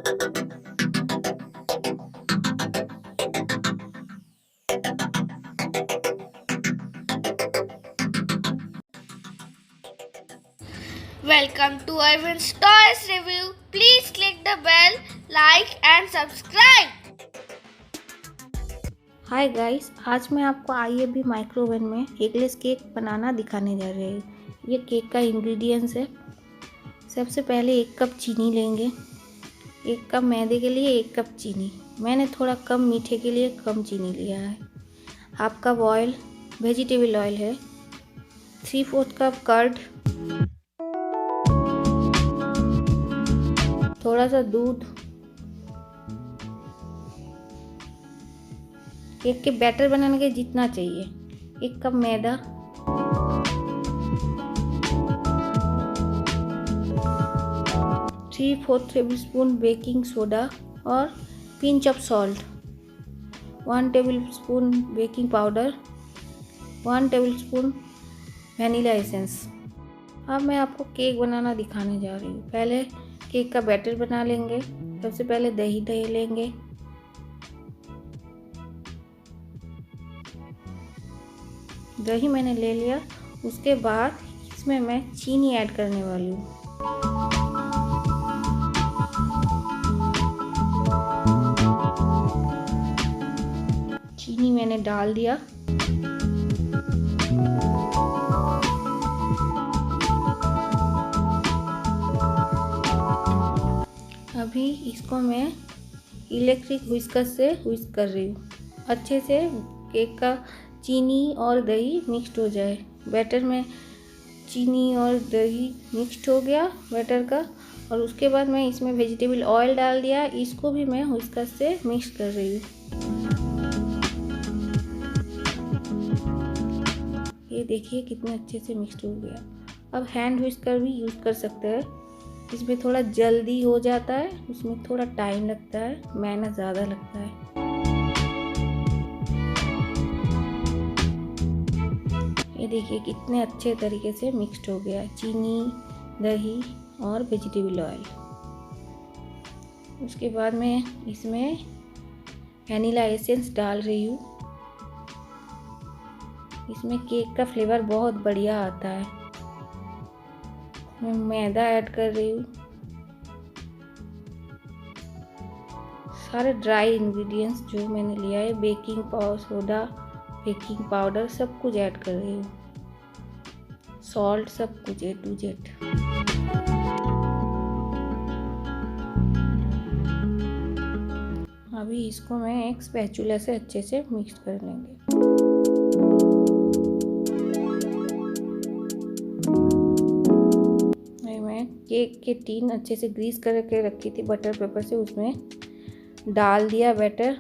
Welcome to Ivan's Toys Review. Please click the bell, like and subscribe. Hi guys, आज मैं आपको IAB microwave में eggless cake बनाना दिखाने जा रही हूँ। ये केक का इंग्रेडिएंट्स है। सबसे पहले 1 कप चीनी लेंगे। 1 कप मैदे के लिए 1 कप चीनी। मैंने थोड़ा कम मीठे के लिए कम चीनी लिया है। Half cup oil, vegetable oil है। 3/4 कप कर्ड, थोड़ा सा दूध, केक के बैटर बनाने के जितना चाहिए। 1 कप मैदा, 3/4 टेबलस्पून बेकिंग सोडा और pinch of salt, 1 tablespoon baking powder, 1 tablespoon vanilla essence. अब मैं आपको केक बनाना दिखाने जा रही हूँ। पहले केक का बैटर बना लेंगे। सबसे पहले दही लेंगे। दही मैंने ले लिया। उसके बाद इसमें मैं चीनी ऐड करने वाली हूँ। चीनी मैंने डाल दिया। अभी इसको मैं इलेक्ट्रिक व्हिस्कर से व्हिस्क कर रही हूँ। अच्छे से केक का चीनी और दही मिक्स्ड हो जाए। बैटर में चीनी और दही मिक्स्ड हो गया बैटर का। और उसके बाद मैं इसमें वेजिटेबल ऑयल डाल दिया। इसको भी मैं व्हिस्कर से मिक्स कर रही हूँ। ये देखिए कितने अच्छे से मिक्स्ड हो गया। अब हैंड व्हिस्कर भी यूज़ कर सकते हैं। इसमें थोड़ा जल्दी हो जाता है, उसमें थोड़ा टाइम लगता है, मेहनत ज़्यादा लगता है। ये देखिए कितने अच्छे तरीके से मिक्स्ड हो गया चीनी, दही और वेजिटेबल ऑयल। उसके बाद मैं इसमें वनीला एसेंस डाल रही हूँ। इसमें केक का फ्लेवर बहुत बढ़िया आता है। मैं मैदा ऐड कर रही हूँ। सारे ड्राई इंग्रेडिएंट्स जो मैंने लिया है, बेकिंग सोडा, बेकिंग पाउडर, सब कुछ ऐड कर रही हूँ। सॉल्ट, सब कुछ A to Z। अभी इसको मैं एक स्पैचुला से अच्छे से मिक्स कर लेंगे। मैं केक के टिन अच्छे से ग्रीस करके रखी थी बटर पेपर से, उसमें डाल दिया बैटर।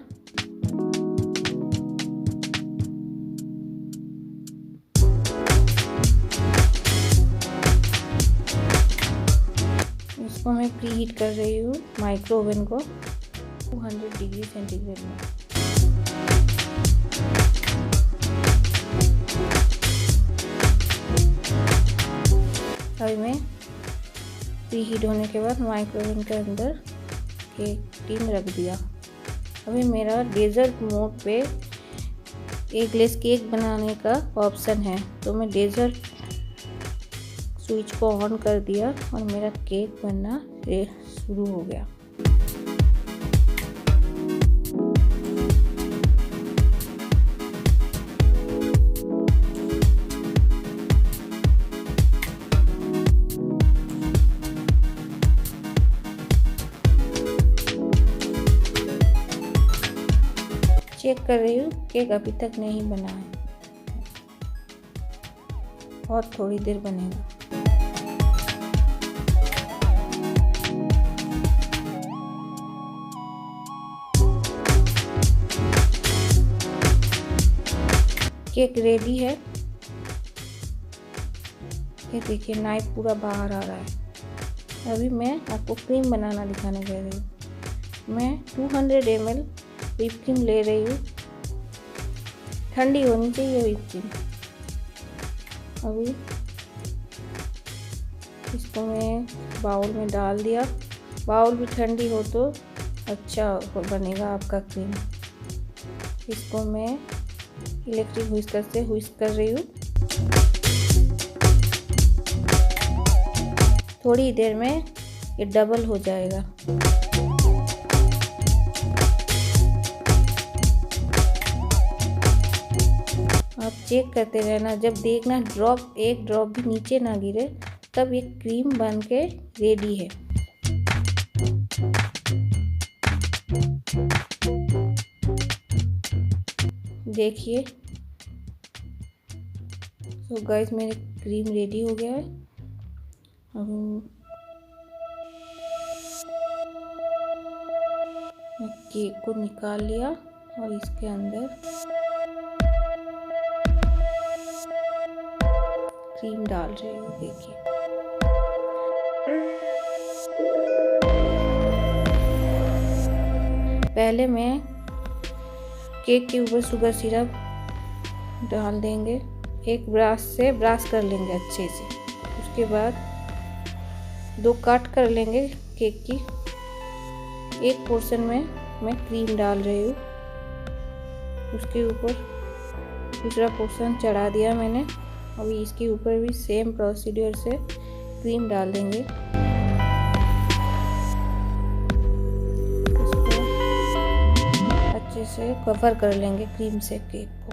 इसको मैं प्री हीट कर रही हूँ माइक्रो ओवन को 200 डिग्री सेंटीग्रेड में। अभी मैं प्री हीट होने के बाद माइक्रो ओवन के अंदर केक टिन रख दिया। अभी मेरा डेजर्ट मोड पे एगलेस केक बनाने का ऑप्शन है, तो मैं डेजर्ट स्विच को ऑन कर दिया और मेरा केक बनना शुरू हो गया। चेक कर रही हूँ, केक अभी तक नहीं बना है और थोड़ी देर बनेगा। केक रेडी है। ये देखिए नाइफ पूरा बाहर आ रहा है। अभी मैं आपको क्रीम बनाना दिखाने जा रही हूँ। मैं 200 ml व्हिप क्रीम ले रही हूँ। ठंडी होनी चाहिए व्हिप क्रीम। अभी इसको मैं बाउल में डाल दिया। बाउल भी ठंडी हो तो अच्छा बनेगा आपका क्रीम। इसको मैं इलेक्ट्रिक व्हिस्कर से व्हिस्क कर रही हूँ। थोड़ी देर में ये डबल हो जाएगा। आप चेक करते रहना, जब देखना एक ड्रॉप भी नीचे ना गिरे तब ये क्रीम बन के रेडी है। देखिए तो गाइस मेरी क्रीम रेडी हो गया है। अब मैं केक को निकाल लिया और इसके अंदर क्रीम डाल रही हूँ। देखिए पहले मैं केक के ऊपर शुगर सिरप डाल देंगे। एक ब्रश से ब्रश कर लेंगे अच्छे से। उसके बाद 2 काट कर लेंगे केक की। एक पोर्शन में मैं क्रीम डाल रही हूँ, उसके ऊपर दूसरा पोर्शन चढ़ा दिया मैंने। अभी इसके ऊपर भी सेम प्रोसीड्यूर से क्रीम डाल देंगे। इसको अच्छे से कवर कर लेंगे क्रीम से केक को।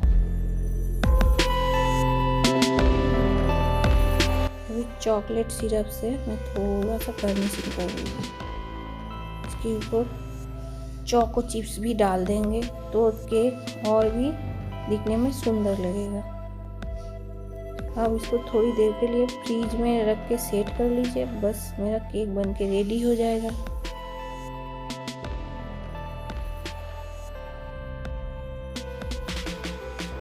अभी चॉकलेट सिरप से मैं थोड़ा सा गार्निशिंग कर दूँगी। इसके ऊपर चोको चिप्स भी डाल देंगे तो केक और भी दिखने में सुंदर लगेगा। अब इसको थोड़ी देर के लिए फ्रीज में रख के सेट कर लीजिए। बस मेरा केक बन के रेडी हो जाएगा।